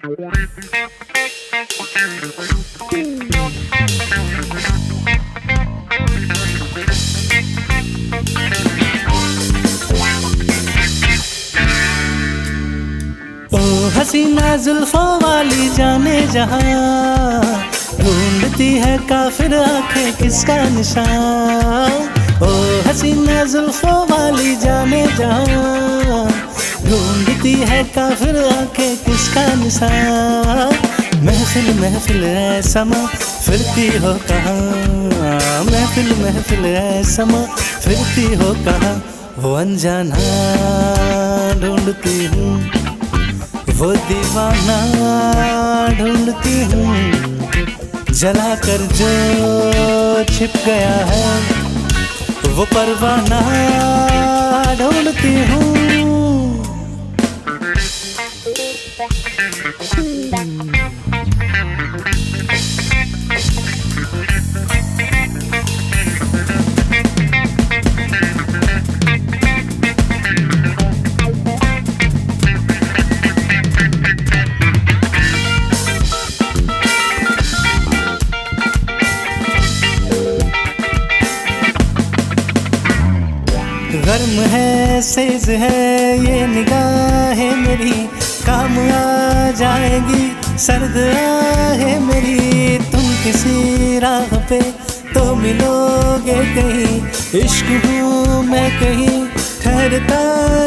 ओ हसीना जुल्फों वाली जाने जहां, ढूंढती है काफिर आंखें किसका निशान। ओ हसीना जुल्फों वाली जाने जहां, ढूंढती है काफिर आंखें किसका निशान। महफिल महफिल है समा फिरती हो कहाँ, महफिल महफिल है समा फिरती हो कहाँ। वो अनजाना ढूंढती हूँ, वो दीवाना ढूंढती हूँ, जला कर जो छिप गया है वो परवाना ढूंढती हूँ। गर्म है सेज है ये निगाहें मेरी, काम आ जाएगी सर्द आहें मेरी। तुम किसी राह पे तो मिलोगे कहीं, इश्क हूँ मैं कहीं ठहरता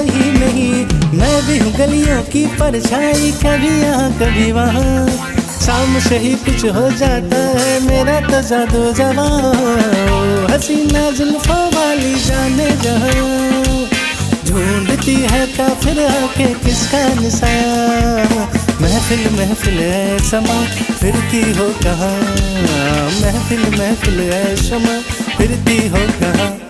ही नहीं। मैं भी हूँ गलियों की परछाई, कभी यहाँ कभी वहाँ, शाम से ही कुछ हो जाता है मेरा तो जादू जवां। हसीना जुल्फों वाली जाने जहां, ढूंढती है काफिर आंखें किसका निशान। महफिल महफिल है समा फिरती हो कहाँ, महफिल महफिल है शमा फिरती हो कहाँ।